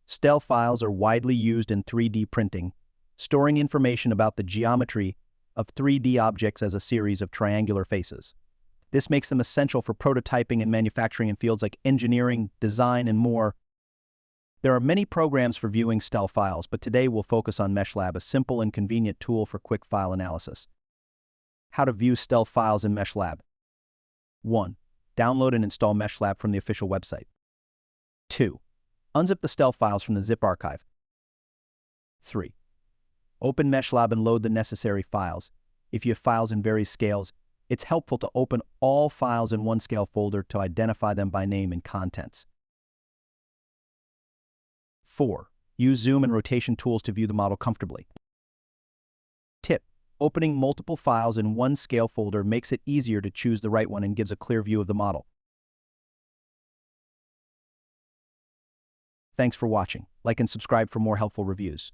STL files are widely used in 3D printing, storing information about the geometry of 3D objects as a series of triangular faces. This makes them essential for prototyping and manufacturing in fields like engineering, design, and more. There are many programs for viewing STL files, but today we'll focus on MeshLab, a simple and convenient tool for quick file analysis. How to view STL files in MeshLab. 1. Download and install MeshLab from the official website. 2. Unzip the STL files from the zip archive. 3. Open MeshLab and load the necessary files. If you have files in various scales, it's helpful to open all files in one scale folder to identify them by name and contents. 4. Use zoom and rotation tools to view the model comfortably. Tip: opening multiple files in one scale folder makes it easier to choose the right one and gives a clear view of the model. Thanks for watching. Like and subscribe for more helpful reviews.